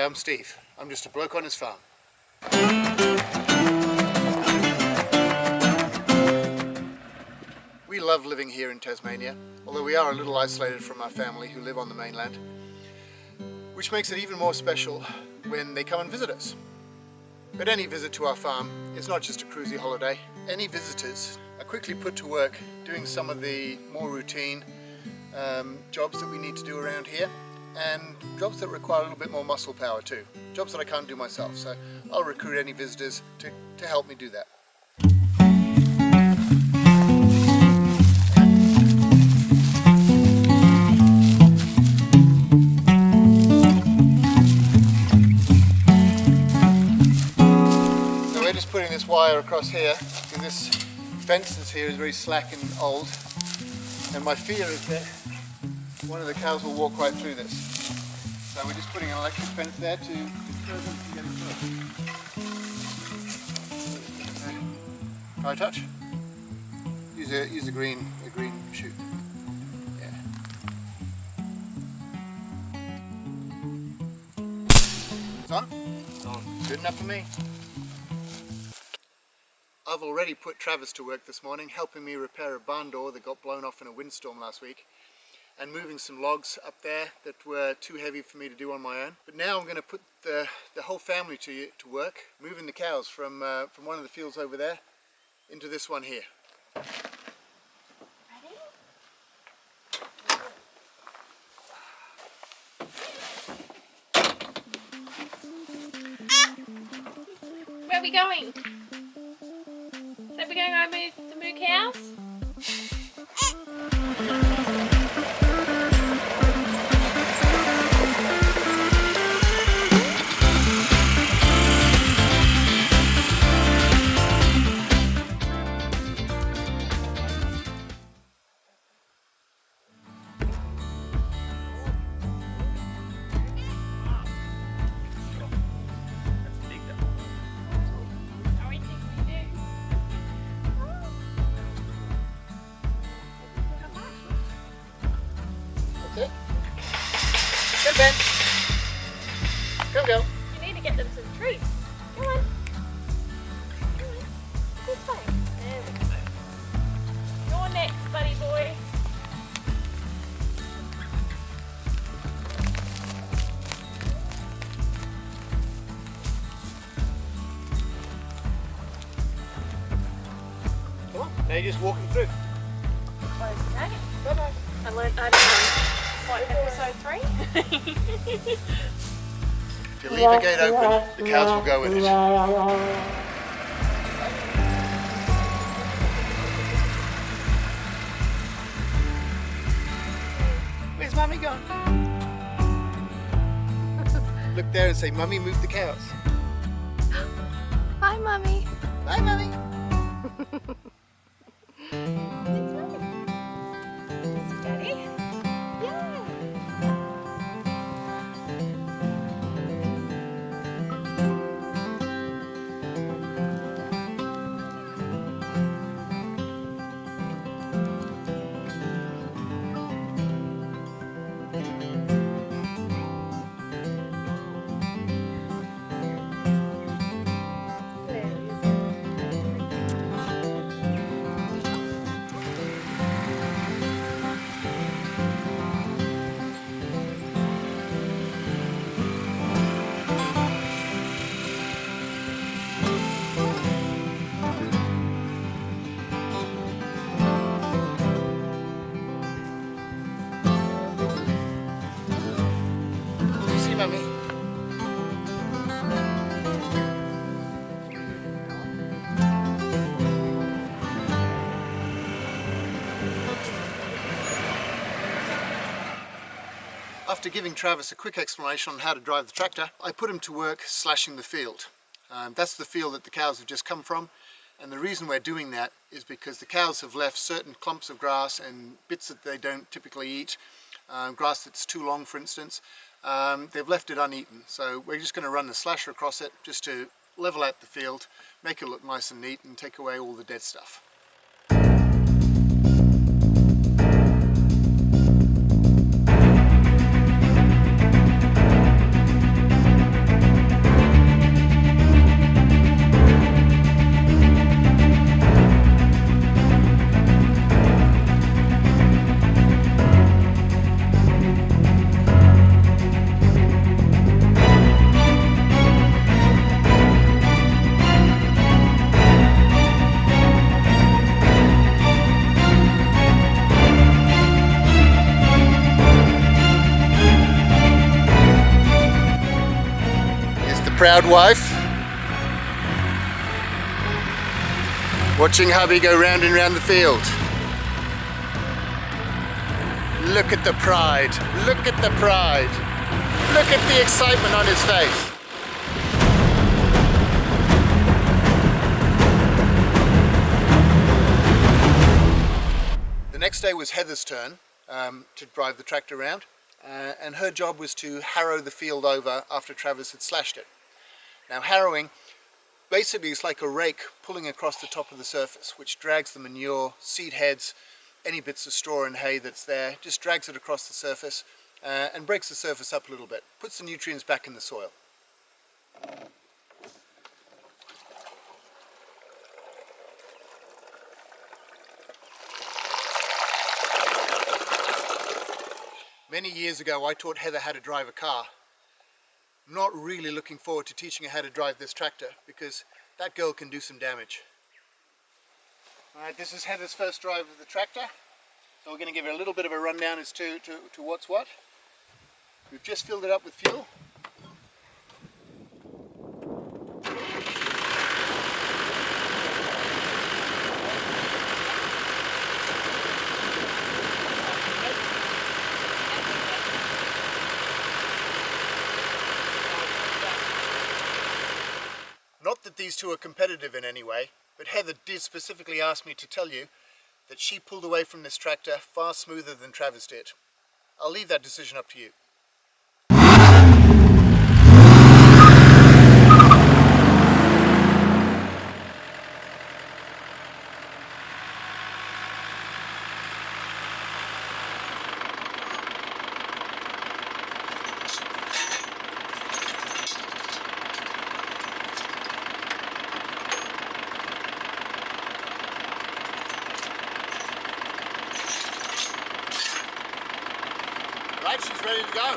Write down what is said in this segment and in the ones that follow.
I'm Steve. I'm just a bloke on his farm. We love living here in Tasmania, although we are a little isolated from our family who live on the mainland, which makes it even more special when they come and visit us. But any visit to our farm is not just a cruisy holiday. Any visitors are quickly put to work doing some of the more routine jobs that we need to do around here, and jobs that require a little bit more muscle power too. Jobs that I can't do myself, so I'll recruit any visitors to help me do that. So we're just putting this wire across here, because this fence that's here is very slack and old, and my fear is that one of the cows will walk right through this. So we're just putting an electric fence there to deter them from getting through. High touch. Use a green chute. Yeah. It's on? It's on. Good enough for me. I've already put Travis to work this morning, helping me repair a barn door that got blown off in a windstorm last week, and moving some logs up there that were too heavy for me to do on my own. But now I'm going to put the whole family to work, moving the cows from one of the fields over there into this one here. Ready? Where are we going? So we're going to move the moo cows? That's it. Come, Ben. Come, go. You need to get them some treats. Come on. Come on. This way. There we go. You're next, buddy boy. Come on. Now you're just walking through. Close the gate. Bye-bye. I learned that in episode 3. If you leave the gate open, the cows will go with it. Where's Mummy gone? Look there and say, Mummy, move the cows. Bye, Mummy. Bye, Mummy. Daddy? Yeah. You see, Mummy? After giving Travis a quick explanation on how to drive the tractor, I put him to work slashing the field. That's the field that the cows have just come from, and the reason we're doing that is because the cows have left certain clumps of grass and bits that they don't typically eat, grass that's too long for instance. They've left it uneaten, so we're just going to run the slasher across it just to level out the field, make it look nice and neat and take away all the dead stuff. proud wife. Watching hubby go round and round the field. Look at the pride, look at the pride. Look at the excitement on his face. The next day was Heather's turn to drive the tractor around, and her job was to harrow the field over after Travis had slashed it. Now harrowing basically is like a rake pulling across the top of the surface, which drags the manure, seed heads, any bits of straw and hay that's there, just drags it across the surface and breaks the surface up a little bit, puts the nutrients back in the soil. Many years ago I taught Heather how to drive a car. I'm not really looking forward to teaching her how to drive this tractor because that girl can do some damage. Alright, this is Heather's first drive of the tractor, so we're going to give her a little bit of a rundown as to what's what. We've just filled it up with fuel. Not that these two are competitive in any way, but Heather did specifically ask me to tell you that she pulled away from this tractor far smoother than Travis did. I'll leave that decision up to you. Right, she's ready to go.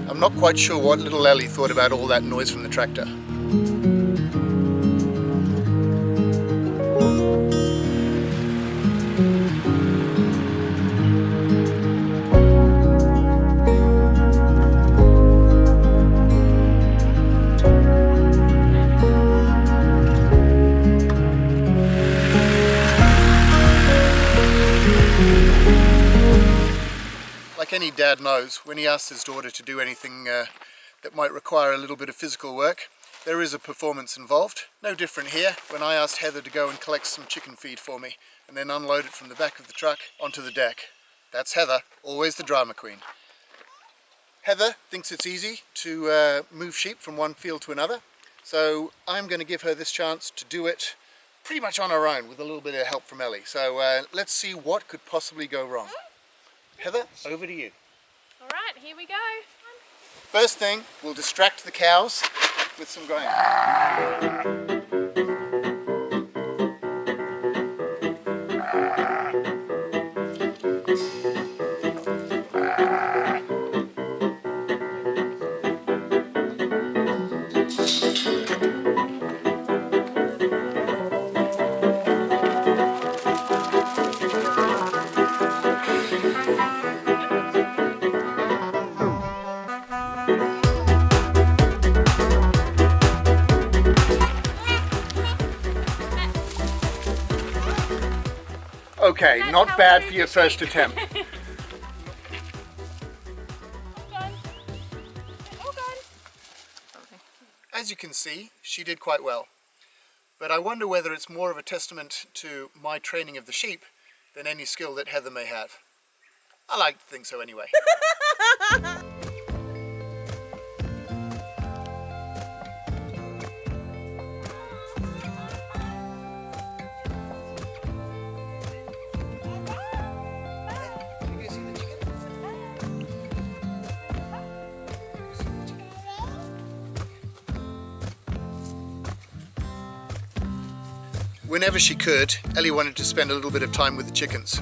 I'm not quite sure what little Ellie thought about all that noise from the tractor. Like any dad knows, when he asks his daughter to do anything that might require a little bit of physical work, there is a performance involved. No different here when I asked Heather to go and collect some chicken feed for me and then unload it from the back of the truck onto the deck. That's Heather, always the drama queen. Heather thinks it's easy to move sheep from one field to another, so I'm going to give her this chance to do it pretty much on her own with a little bit of help from Ellie. So let's see what could possibly go wrong. Heather, over to you. All right, here we go. First thing, we'll distract the cows with some grain. Okay, not bad for your first attempt. All gone. All gone. As you can see, she did quite well. But I wonder whether it's more of a testament to my training of the sheep than any skill that Heather may have. I like to think so anyway. Whenever she could, Ellie wanted to spend a little bit of time with the chickens.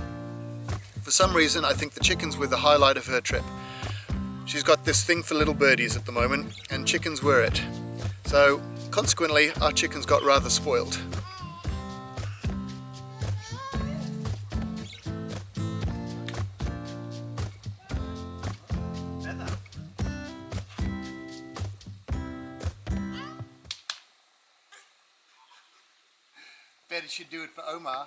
For some reason, I think the chickens were the highlight of her trip. She's got this thing for little birdies at the moment, and chickens were it. So, consequently, our chickens got rather spoiled. Bet it should do it for Omar.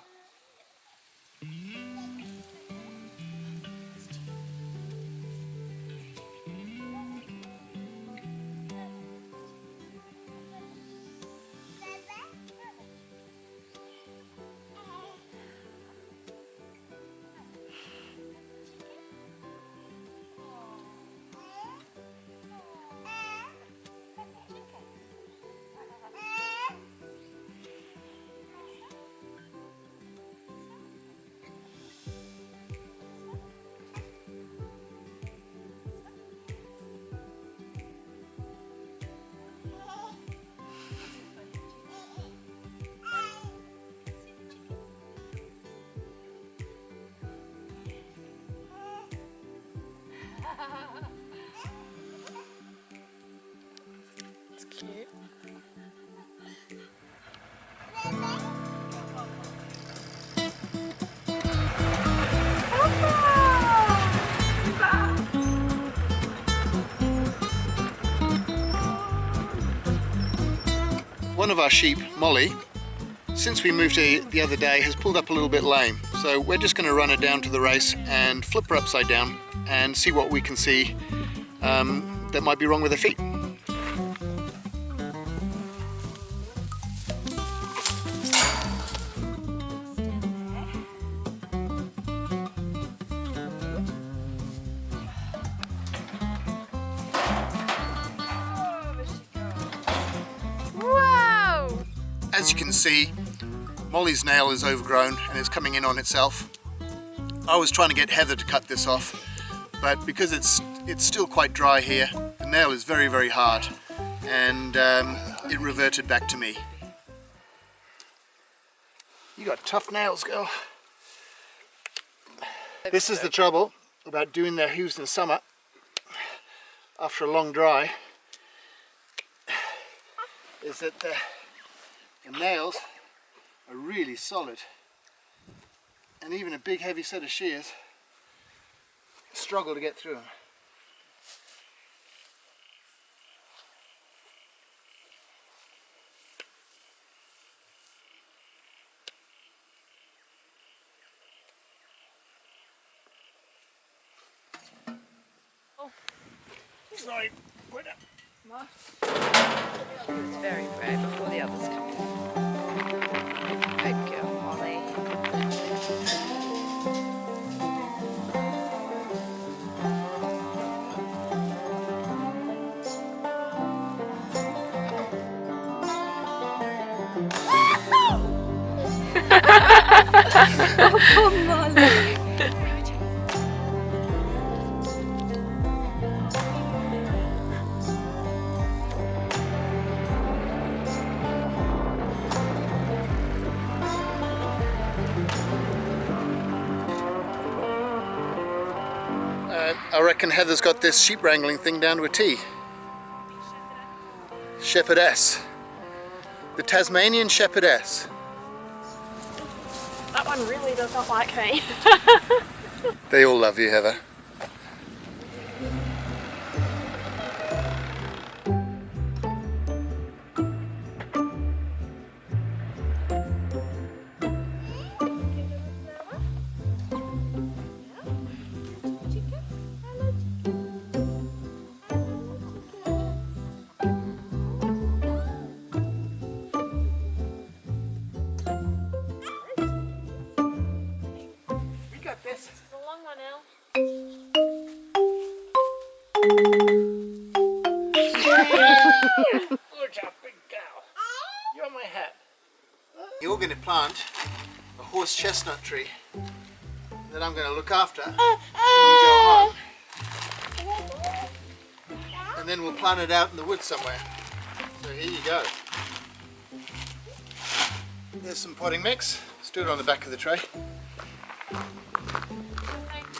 It's cute. One of our sheep, Molly, since we moved here the other day, has pulled up a little bit lame. So we're just going to run her down to the race and flip her upside down and see what we can see that might be wrong with her feet. As you can see, Molly's nail is overgrown and is coming in on itself. I was trying to get Heather to cut this off, but because it's still quite dry here, the nail is very, very hard, and it reverted back to me. You got tough nails, girl. This is the trouble about doing their hooves in summer after a long dry, is that the nails are really solid, and even a big heavy set of shears struggle to get through them. Oh. Sorry, put it up. What? It's very rare before the others come in. Good girl, Molly. Oh, poor Molly. I reckon Heather's got this sheep wrangling thing down to a T. Shepherdess. The Tasmanian shepherdess. That one really does not like me. They all love you, Heather. Good job, big gal. You're my hat. You're going to plant a horse chestnut tree that I'm going to look after when you go home. And then we'll plant it out in the woods somewhere. So here you go. There's some potting mix. Let's do it on the back of the tray.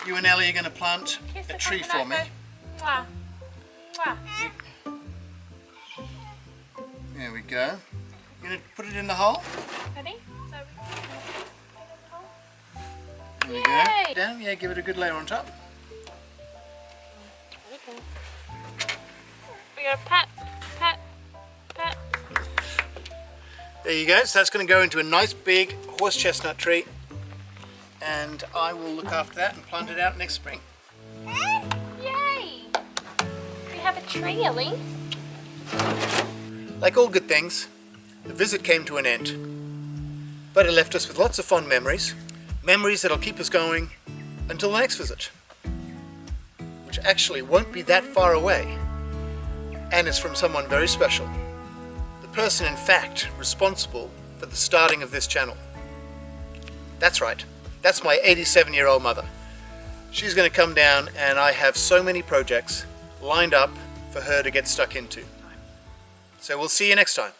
You and Ellie are going to plant a tree for me. Mwah. Mwah. There we go. You're going to put it in the hole? Ready? So There we go. Down, yeah, give it a good layer on top. We got a pat, pat, pat. There you go. So that's going to go into a nice big horse chestnut tree. And I will look after that and plant it out next spring. Yay! We have a tree, Ellie. Like all good things, the visit came to an end. But it left us with lots of fond memories. Memories that'll keep us going until the next visit. Which actually won't be that far away. And it's from someone very special. The person, in fact, responsible for the starting of this channel. That's right. That's my 87-year-old mother. She's going to come down, and I have so many projects lined up for her to get stuck into. So we'll see you next time.